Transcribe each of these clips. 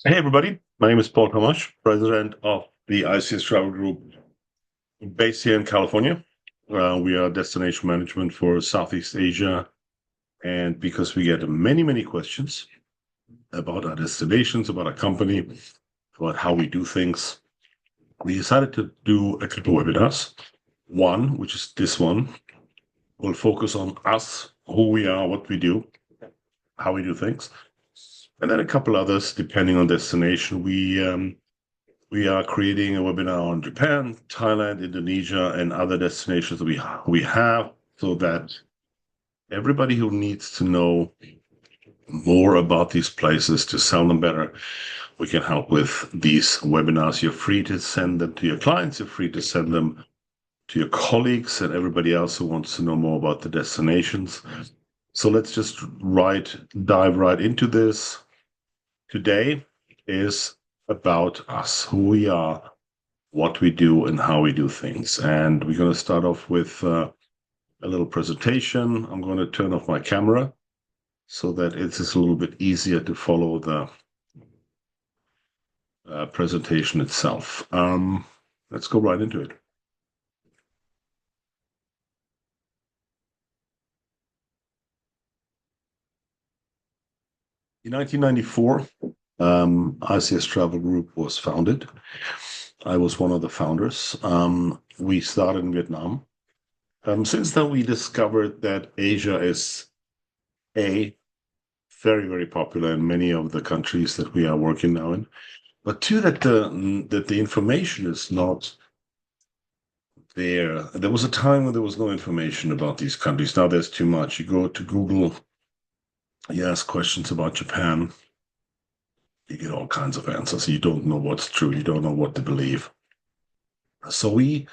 Hey everybody, my name is Paul Tomasch, president of the ICS Travel Group based here in California. We are destination management for Southeast Asia, and because we get many questions about our destinations, about our company, about how we do things, we decided to do a couple of webinars. One, which is this one, will focus on us, who we are, what we do, how we do things, and then a couple others depending on destination. We are creating a webinar on Japan, Thailand, Indonesia, and other destinations that we have, so that everybody who needs to know more about these places to sell them better, we can help with these webinars. You're free to send them to your clients. You're free to send them to your colleagues and everybody else who wants to know more about the destinations. So let's just dive right into this. Today is about us, who we are, what we do, and how we do things. And we're going to start off with a little presentation. I'm going to turn off my camera so that it's just a little bit easier to follow the presentation itself. Let's go right into it. In 1994, ICS Travel Group was founded. I was one of the founders. We started in Vietnam. Since then, we discovered that Asia is very popular in many of the countries that we are working now in, but two, that the information is not there. There was a time when there was no information about these countries. Now there's too much. You go to Google, you ask questions about Japan, you get all kinds of answers. You don't know what's true. You don't know what to believe. So we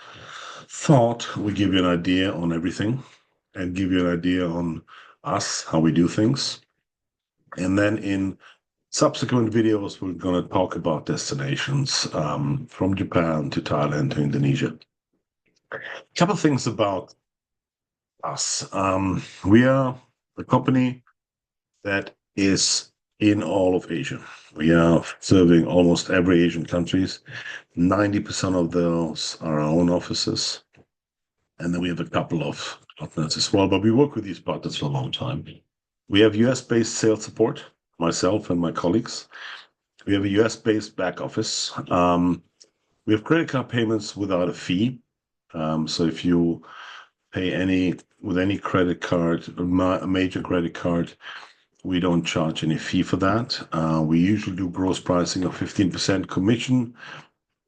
thought we'd give you an idea on everything and give you an idea on us, how we do things. And then in subsequent videos, we're going to talk about destinations from Japan to Thailand to Indonesia. A couple of things about us. We are a company that is in all of Asia. We are serving almost every Asian countries. 90% of those are our own offices. And then we have a couple of partners as well, but we work with these partners for a long time. We have US-based sales support, myself and my colleagues. We have a US-based back office. We have credit card payments without a fee. So if you pay with any credit card, a major credit card, we don't charge any fee for that. We usually do gross pricing of 15% commission.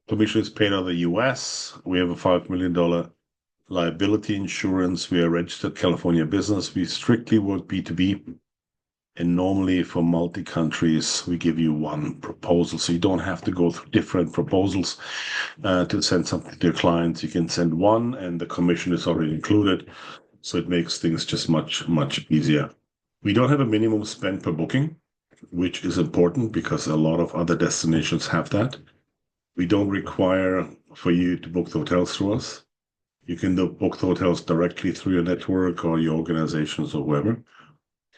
Commission is paid out of the US. We have a $5 million liability insurance. We are a registered California business. We strictly work B2B. And normally for multi-countries, we give you one proposal. So you don't have to go through different proposals to send something to your clients. You can send one and the commission is already included. So it makes things just much easier. We don't have a minimum spend per booking, which is important because a lot of other destinations have that. We don't require for you to book the hotels through us. You can book the hotels directly through your network or your organizations or whoever.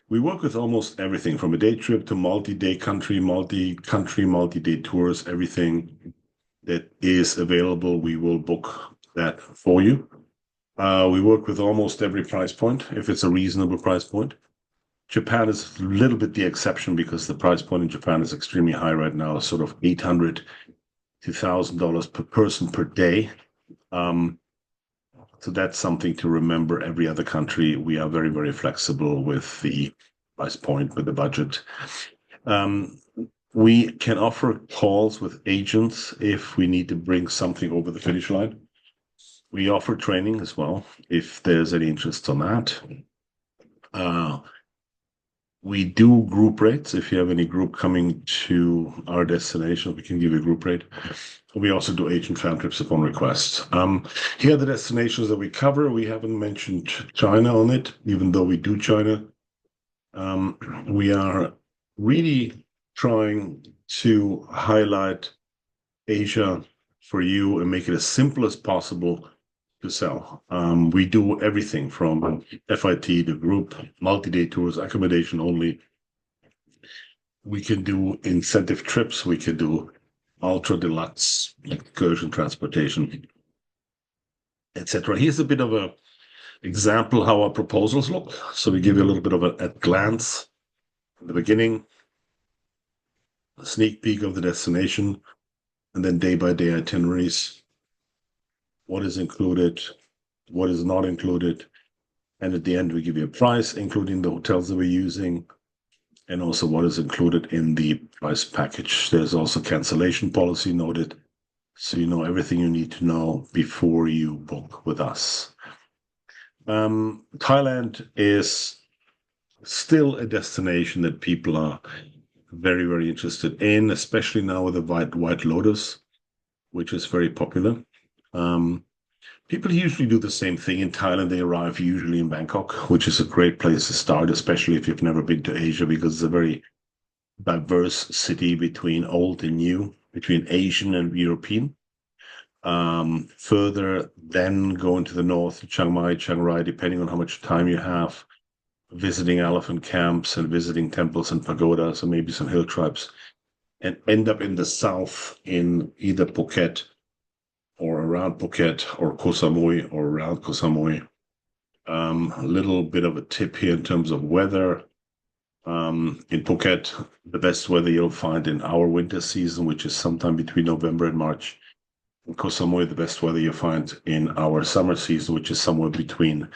We work with almost everything from a day trip to multi-day multi-day tours, everything that is available, we will book that for you. We work with almost every price point, if it's a reasonable price point. Japan is a little bit the exception because the price point in Japan is extremely high right now, sort of $800 to $1,000 per person per day. So that's something to remember. Every other country, we are very flexible with the price point, with the budget. We can offer calls with agents if we need to bring something over the finish line. We offer training as well, if there's any interest on that. We do group rates. If you have any group coming to our destination, we can give you a group rate. We also do agent fan trips upon request. Here are the destinations that we cover. We haven't mentioned China on it, even though we do China. We are really trying to highlight Asia for you and make it as simple as possible to sell. We do everything from FIT to group, multi-day tours, accommodation only. We can do incentive trips. We can do ultra deluxe excursion transportation, etc. Here's a bit of a example how our proposals look. So we give you a little bit of a glance in the beginning, a sneak peek of the destination, and then day by day itineraries. What is included, what is not included, and at the end we give you a price, including the hotels that we're using, and also what is included in the price package. There's also cancellation policy noted, so you know everything you need to know before you book with us. Thailand is still a destination that people are very, very interested in, especially now with the White Lotus, which is very popular. People usually do the same thing in Thailand. They arrive usually in Bangkok, which is a great place to start, especially if you've never been to Asia, because it's a very diverse city between old and new, between Asian and European. Further, then go into the north, Chiang Mai, Chiang Rai, depending on how much time you have, visiting elephant camps and visiting temples and pagodas, and maybe some hill tribes, and end up in the south in either Phuket or around Phuket or Koh Samui or around Koh Samui. A little bit of a tip here in terms of weather. In Phuket, the best weather you'll find in our winter season, which is sometime between November and March. In Koh Samui, the best weather you'll find in our summer season, which is somewhere between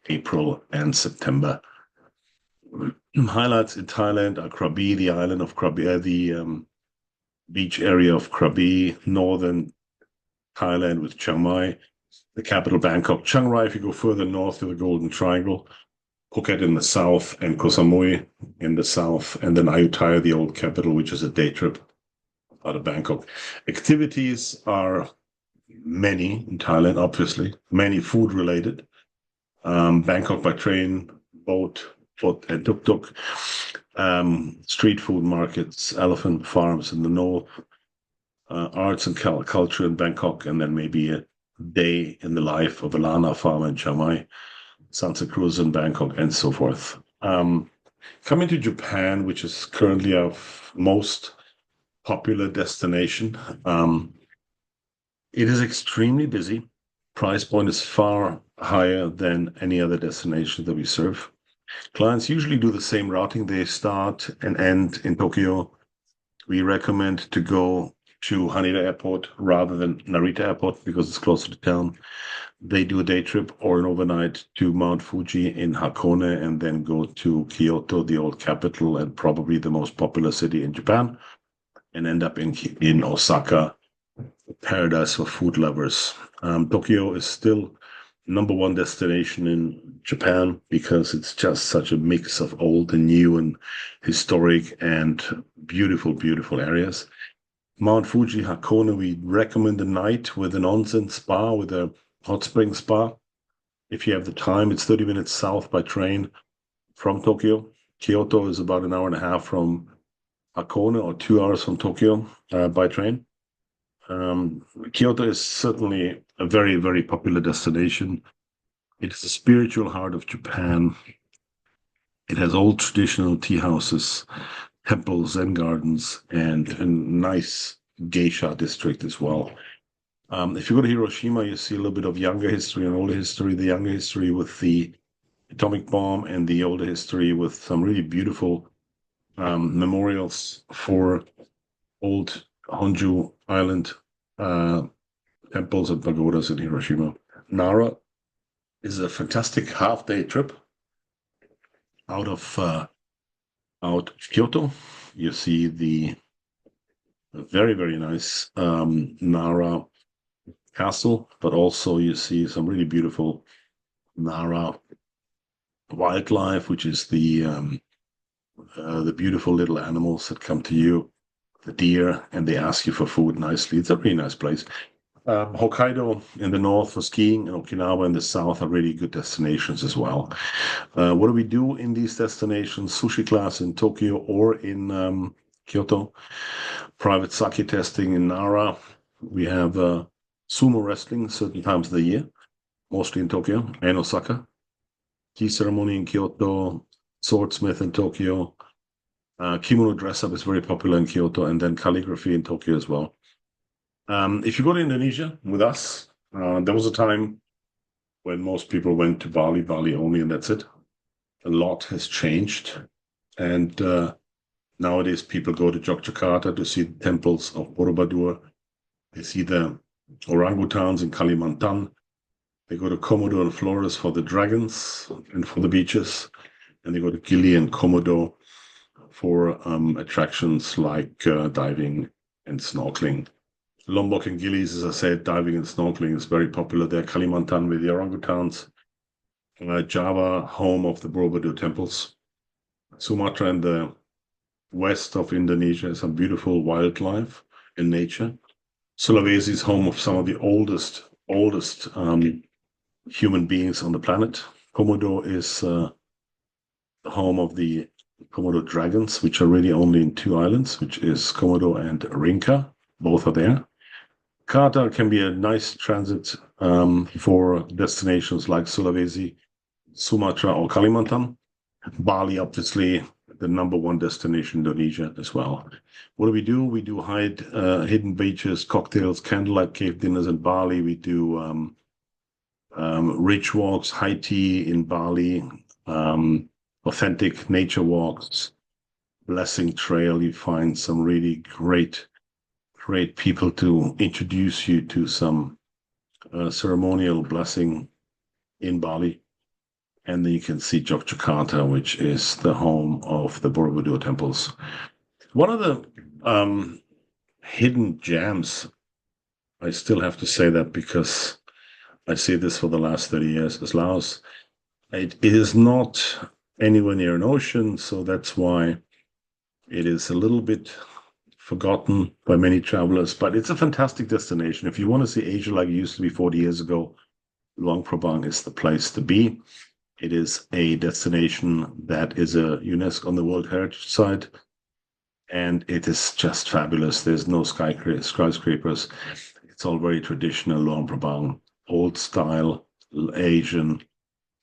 April and September. Highlights in Thailand are Krabi, the island of Krabi, the beach area of Krabi, northern Thailand with Chiang Mai, the capital Bangkok, Chiang Rai if you go further north to the Golden Triangle, Phuket in the south, and Koh Samui in the south, and then Ayutthaya, the old capital, which is a day trip out of Bangkok. Activities are many in Thailand, obviously, many food related. Bangkok by train, boat, foot, and tuk-tuk. Street food markets, elephant farms in the north, arts and culture in Bangkok, and then maybe a day in the life of a Lana farmer in Chiang Mai, sunset cruise in Bangkok, and so forth. Coming to Japan, which is currently our most popular destination, it is extremely busy. Price point is far higher than any other destination that we serve. Clients usually do the same routing. They start and end in Tokyo. We recommend to go to Haneda Airport rather than Narita Airport because it's closer to town. They do a day trip or an overnight to Mount Fuji in Hakone and then go to Kyoto, the old capital and probably the most popular city in Japan, and end up in Osaka, paradise for food lovers. Tokyo is still number one destination in Japan because it's just such a mix of old and new and historic and beautiful, beautiful areas. Mount Fuji, Hakone, we recommend a night with an onsen spa, with a hot spring spa. If you have the time, it's 30 minutes south by train from Tokyo. Kyoto is about an hour and a half from Hakone or 2 hours from Tokyo by train. Kyoto is certainly a very, very popular destination. It is the spiritual heart of Japan. It has old traditional tea houses, temples, Zen gardens, and a nice geisha district as well. If you go to Hiroshima, you see a little bit of younger history and older history. The younger history with the atomic bomb, and the older history with some really beautiful memorials for old Honju Island temples and pagodas in Hiroshima. Nara is a fantastic half-day trip out of Kyoto. You see the very, very nice Nara castle, but also you see some really beautiful Nara wildlife, which is the beautiful little animals that come to you, the deer, and they ask you for food nicely. It's a really nice place. Hokkaido in the north for skiing and Okinawa in the south are really good destinations as well. What do we do in these destinations? Sushi class in Tokyo or in Kyoto. Private sake testing in Nara. We have sumo wrestling certain times of the year, mostly in Tokyo and Osaka. Tea ceremony in Kyoto. Swordsmith in Tokyo. Kimono dress up is very popular in Kyoto, and then calligraphy in Tokyo as well. If you go to Indonesia with us, there was a time when most people went to Bali, Bali only, and that's it. A lot has changed. And nowadays, people go to Yogyakarta to see the temples of Borobudur. They see the orangutans in Kalimantan. They go to Komodo and Flores for the dragons and for the beaches. And they go to Gili and Komodo for attractions like diving and snorkeling. Lombok and Gillies, as I said, diving and snorkeling is very popular there. Kalimantan with the orangutans. Java, home of the Borobudur temples. Sumatra and the west of Indonesia has some beautiful wildlife and nature. Sulawesi is home of some of the oldest human beings on the planet. Komodo is the home of the Komodo dragons, which are really only in two islands, which is Komodo and Rinca. Both are there. Qatar can be a nice transit for destinations like Sulawesi, Sumatra, or Kalimantan. Bali, obviously, the number one destination in Indonesia as well. What do? We do hidden beaches, cocktails, candlelight cave dinners in Bali. We do ridge walks, high tea in Bali, authentic nature walks, blessing trail. You find some really great people to introduce you to some ceremonial blessing in Bali. And then you can see Yogyakarta, which is the home of the Borobudur temples. One of the hidden gems, I still have to say that because I see this for the last 30 years, is Laos. It is not anywhere near an ocean, so that's why it is a little bit forgotten by many travelers, but it's a fantastic destination. If you want to see Asia like it used to be 40 years ago, Luang Prabang is the place to be. It is a destination that is a UNESCO on the World Heritage Site, and it is just fabulous. There's no skyscrapers. It's all very traditional Luang Prabang, old style, Asian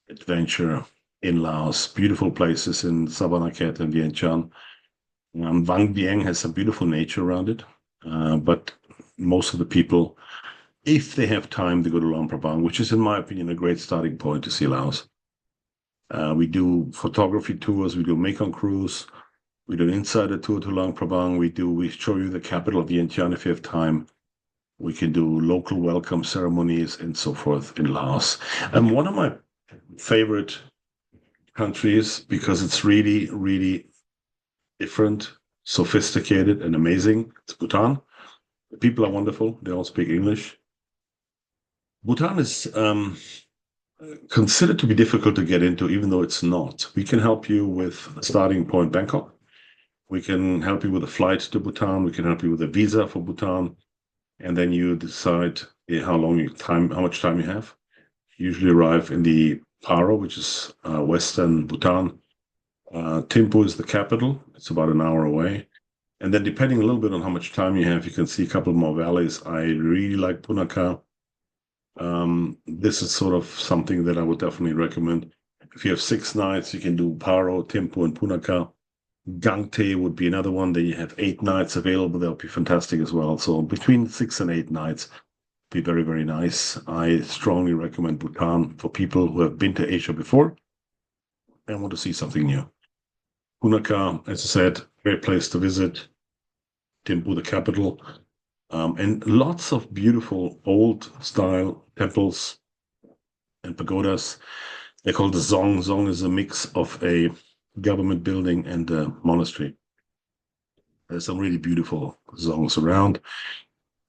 adventure in Laos. Beautiful places in Savannakhet and Vientiane. Vang Vieng has some beautiful nature around it, but most of the people, if they have time, they go to Luang Prabang, which is, in my opinion, a great starting point to see Laos. We do photography tours, we do Mekong cruise, we do an insider tour to Luang Prabang. We show you the capital of Vientiane if you have time. We can do local welcome ceremonies and so forth in Laos. And one of my favorite countries, because it's really, really different, sophisticated, and amazing, it's Bhutan. The people are wonderful. They all speak English. Bhutan is considered to be difficult to get into, even though it's not. We can help you with starting point Bangkok. We can help you with a flight to Bhutan. We can help you with a visa for Bhutan. And then you decide how much time you have. You usually arrive in the Paro, which is western Bhutan. Thimphu is the capital. It's about an hour away. And then depending a little bit on how much time you have, you can see a couple more valleys. I really like Punakha. This is sort of something that I would definitely recommend. If you have 6 nights, you can do Paro, Thimphu, and Punakha. Gangte would be another one. Then you have 8 nights available. That would be fantastic as well. So between 6 and 8 nights be very, very nice. I strongly recommend Bhutan for people who have been to Asia before and want to see something new. Punakha, as I said, great place to visit. Thimphu, the capital. And lots of beautiful old style temples and pagodas. They're called the Zong. Zong is a mix of a government building and a monastery. There's some really beautiful zongs around.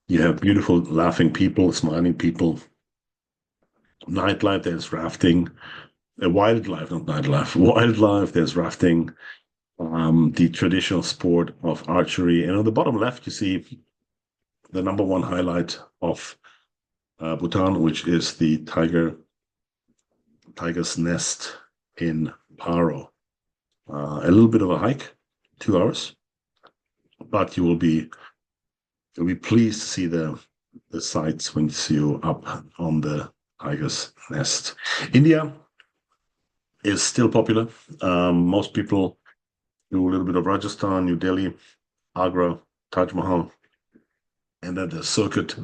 You have beautiful laughing people, smiling people. Nightlife, there's rafting. Wildlife, not nightlife. Wildlife, there's rafting. The traditional sport of archery. And on the bottom left, you see the number one highlight of Bhutan, which is the tiger's nest in Paro. A little bit of a hike, 2 hours, but you'll be pleased to see the sights when you see you up on the tiger's nest. India is still popular. Most people do a little bit of Rajasthan, New Delhi, Agra, Taj Mahal, and then the circuit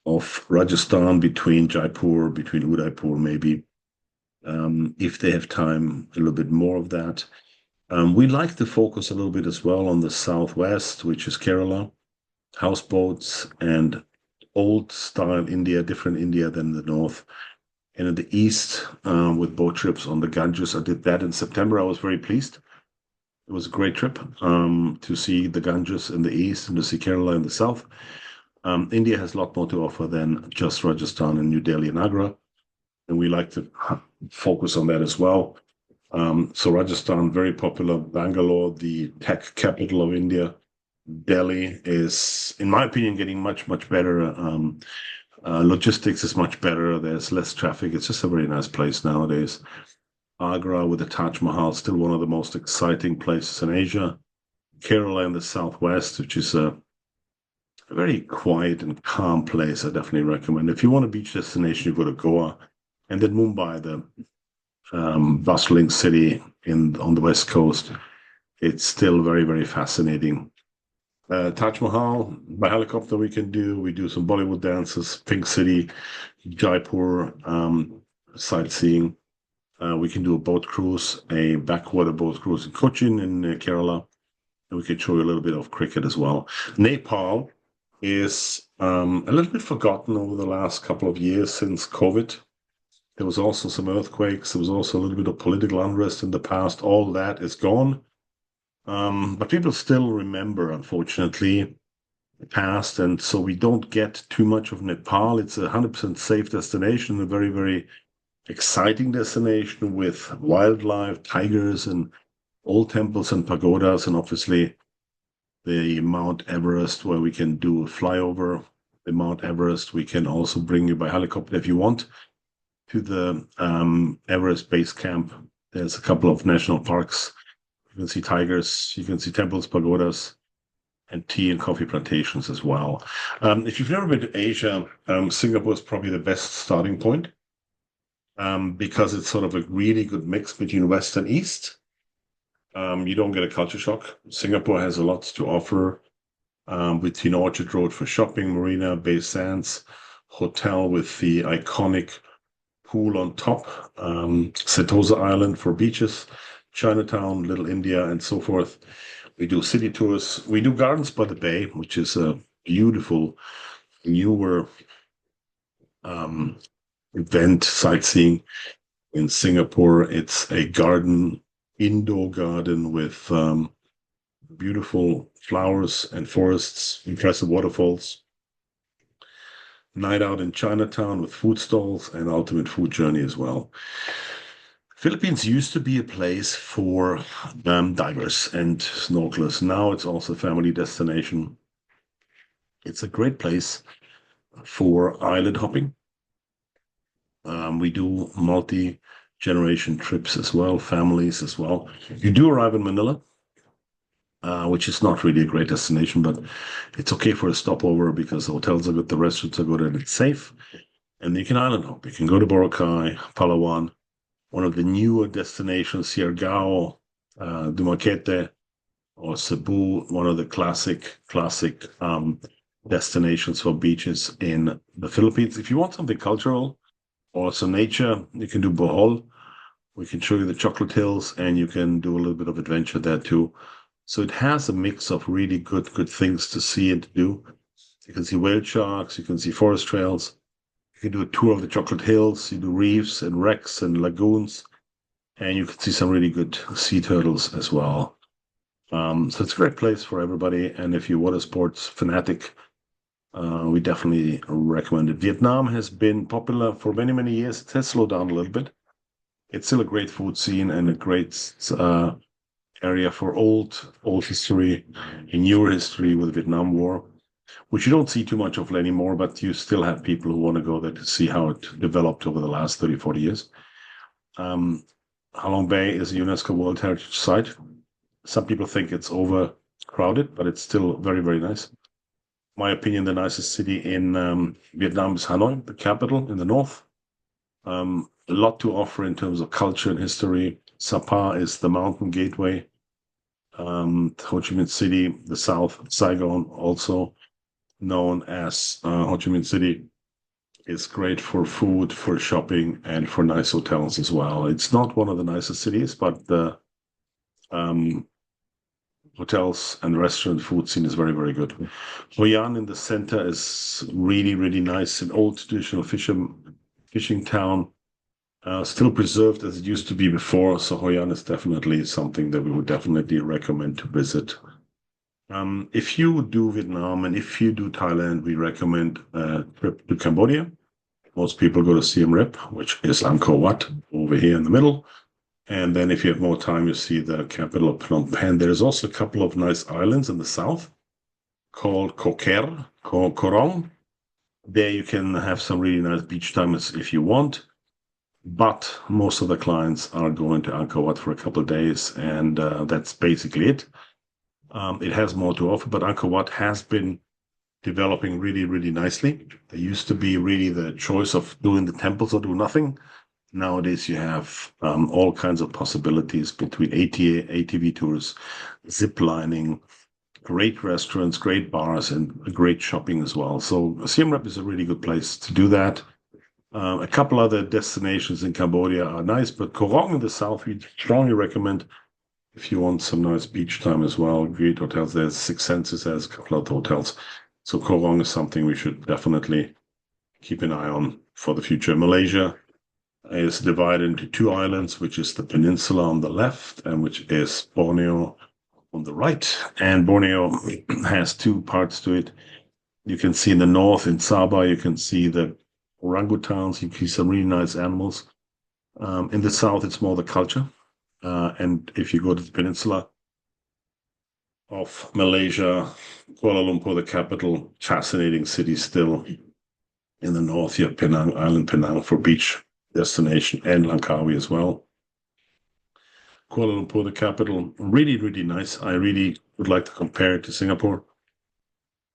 of Rajasthan between Jaipur, between Udaipur, maybe. If they have time, a little bit more of that. We like to focus a little bit as well on the southwest, which is Kerala, houseboats and old style India, different India than the north. And in the east, with boat trips on the Ganges, I did that in September. I was very pleased. It was a great trip to see the Ganges in the east and to see Kerala in the south. India has a lot more to offer than just Rajasthan and New Delhi and Agra, and we like to focus on that as well. So Rajasthan, very popular. Bangalore, the tech capital of India. Delhi is, in my opinion, getting much, much better. Logistics is much better. There's less traffic. It's just a very nice place nowadays. Agra with the Taj Mahal, still one of the most exciting places in Asia. Kerala in the southwest, which is a very quiet and calm place. I definitely recommend. If you want a beach destination, you go to Goa, and then Mumbai, the bustling city on the west coast. It's still very, very fascinating. Taj Mahal by helicopter we can do. We do some Bollywood dances, Pink City, Jaipur, sightseeing. We can do a boat cruise, a backwater boat cruise in Cochin in Kerala. And we can show you a little bit of cricket as well. Nepal is a little bit forgotten over the last couple of years since COVID. There was also some earthquakes. There was also a little bit of political unrest in the past. All that is gone. But people still remember, unfortunately, the past. And so we don't get too much of Nepal. It's a 100% safe destination, a very, very exciting destination with wildlife, tigers, and old temples and pagodas. And obviously, the Mount Everest, where we can do a flyover. The Mount Everest, we can also bring you by helicopter if you want to the Everest Base Camp. There's a couple of national parks. You can see tigers, you can see temples, pagodas, and tea and coffee plantations as well. If you've never been to Asia, Singapore is probably the best starting point because it's sort of a really good mix between West and East. You don't get a culture shock. Singapore has a lot to offer between Orchard Road for shopping, Marina Bay Sands, hotel with the iconic pool on top, Sentosa Island for beaches, Chinatown, Little India, and so forth. We do city tours. We do Gardens by the Bay, which is a beautiful, newer event sightseeing in Singapore. It's a garden, indoor garden with beautiful flowers and forests, impressive waterfalls. Night out in Chinatown with food stalls and ultimate food journey as well. Philippines used to be a place for divers and snorkelers. Now it's also a family destination. It's a great place for island hopping. We do multi-generation trips as well, families as well. You do arrive in Manila, which is not really a great destination, but it's okay for a stopover because the hotels are good, the restaurants are good, and it's safe. And you can island hop. You can go to Boracay, Palawan, one of the newer destinations, Siargao, Dumaguete, or Cebu, one of the classic destinations for beaches in the Philippines. If you want something cultural or some nature, you can do Bohol. We can show you the chocolate hills, and you can do a little bit of adventure there too. So it has a mix of really good things to see and to do. You can see whale sharks, you can see forest trails, you can do a tour of the chocolate hills, you do reefs and wrecks and lagoons, and you can see some really good sea turtles as well. So it's a great place for everybody. And if you're water sports fanatic, we definitely recommend it. Vietnam has been popular for many, many years. It has slowed down a little bit. It's still a great food scene and a great area for old history and newer history with the Vietnam War, which you don't see too much of anymore, but you still have people who want to go there to see how it developed over the last 30, 40 years. Halong Bay is a UNESCO World Heritage Site. Some people think it's overcrowded, but it's still very, very nice. My opinion, the nicest city in Vietnam is Hanoi, the capital in the north. A lot to offer in terms of culture and history. Sapa is the mountain gateway. Ho Chi Minh City, the South, Saigon, also known as Ho Chi Minh City, is great for food, for shopping, and for nice hotels as well. It's not one of the nicest cities, but the um, hotels and restaurant food scene is very, very good. Hoi An in the center is really, really nice. An old traditional fishing town, still preserved as it used to be before. So Hoi An is definitely something that we would definitely recommend to visit. If you do Vietnam and if you do Thailand, we recommend a trip to Cambodia. Most people go to Siem Reap, which is Angkor Wat over here in the middle. And then if you have more time, you see the capital of Phnom Penh. There's also a couple of nice islands in the south called Korong. There you can have some really nice beach time if you want. But most of the clients are going to Angkor Wat for a couple of days, and that's basically it. It has more to offer, but Angkor Wat has been developing really, really nicely. There used to be really the choice of doing the temples or do nothing. Nowadays, you have all kinds of possibilities between ATV tours, zip lining, great restaurants, great bars, and great shopping as well. So Siem Reap is a really good place to do that. A couple other destinations in Cambodia are nice, but Korong in the south, we strongly recommend if you want some nice beach time as well. Great hotels. There's Six Senses, there's a couple of hotels. So Korong is something we should definitely keep an eye on for the future. Malaysia is divided into two islands, which is the peninsula on the left and which is Borneo on the right. And Borneo has two parts to it. You can see in the north, in Sabah, you can see the orangutans, you can see some really nice animals. In the south, it's more the culture. And if you go to the peninsula of Malaysia, Kuala Lumpur, the capital, fascinating city still. In the north, you have Penang, Island Penang for beach destination, and Langkawi as well. Kuala Lumpur, the capital, really, really nice. I really would like to compare it to Singapore.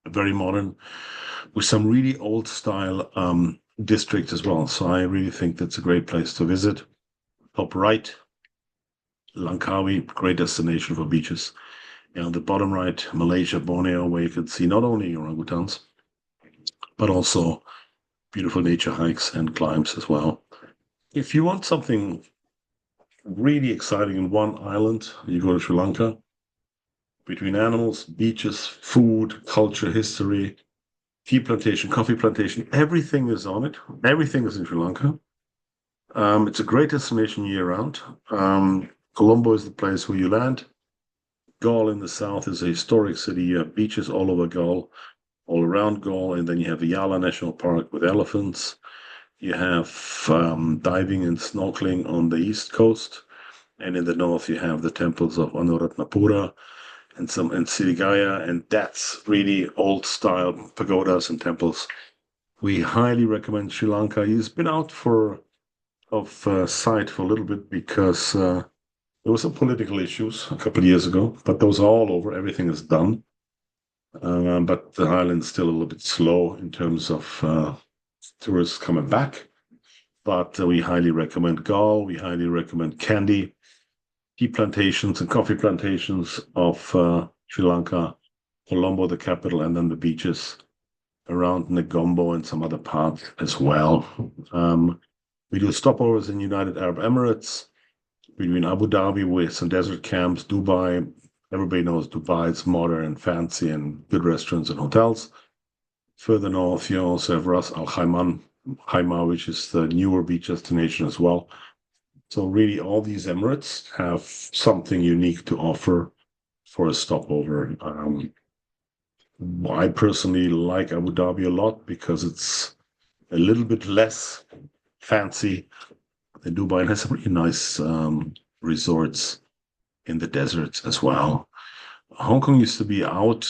Very modern, with some really old style districts as well. So I really think that's a great place to visit. Top right, Langkawi, great destination for beaches. And on the bottom right, Malaysia, Borneo, where you can see not only orangutans, but also beautiful nature hikes and climbs as well. If you want something really exciting in one island, you go to Sri Lanka. Between animals, beaches, food, culture, history, tea plantation, coffee plantation, everything is on it. Everything is in Sri Lanka. It's a great destination year round. Colombo is the place where you land. Galle in the south is a historic city. You have beaches all over Galle, all around Galle, and then you have the Yala National Park with elephants. You have diving and snorkeling on the east coast, and in the north you have the temples of Anuradhapura and Sirigaya, and that's really old style pagodas and temples. We highly recommend Sri Lanka. He's been out of sight for a little bit because there were some political issues a couple of years ago, but those are all over. Everything is done. But the island's still a little bit slow in terms of tourists coming back. But we highly recommend Galle. We highly recommend Kandy, tea plantations and coffee plantations of Sri Lanka, Colombo, the capital, and then the beaches around Negombo and some other parts as well. We do stopovers in United Arab Emirates, between Abu Dhabi with some desert camps, Dubai. Everybody knows Dubai. It's modern and fancy and good restaurants and hotels. Further north, you also have Ras Al Khaimah, which is the newer beach destination as well. So really, all these Emirates have something unique to offer for a stopover. I personally like Abu Dhabi a lot because it's a little bit less fancy than Dubai and has some really nice resorts in the deserts as well. Hong Kong used to be out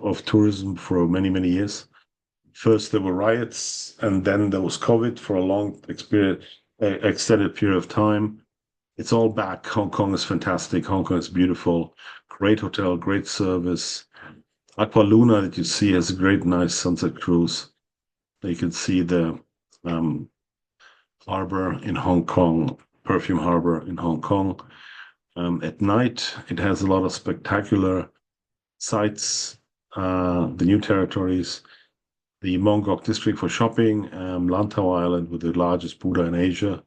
of tourism for many, many years. First, there were riots, and then there was COVID for a long extended period of time. It's all back. Hong Kong is fantastic. Hong Kong is beautiful. Great hotel, great service. Aqua Luna that you see has a great, nice sunset cruise. You can see the harbor in Hong Kong, Perfume Harbor in Hong Kong. At night, it has a lot of spectacular sites, the new territories, the Mongok district for shopping, Lantau Island with the largest Buddha in Asia,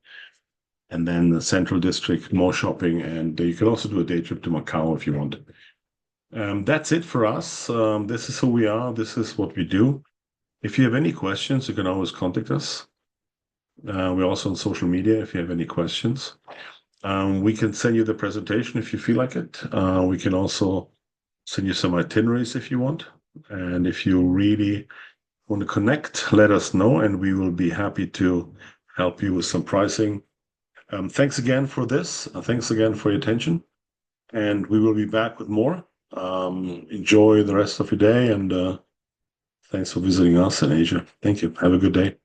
and then the Central District, more shopping, and you can also do a day trip to Macau if you want. That's it for us. This is who we are. This is what we do. If you have any questions, you can always contact us. We're also on social media if you have any questions. We can send you the presentation if you feel like it. We can also send you some itineraries if you want. And if you really want to connect, let us know, and we will be happy to help you with some pricing. Thanks again for this. Thanks again for your attention. And we will be back with more. Enjoy the rest of your day, and thanks for visiting us in Asia. Thank you. Have a good day.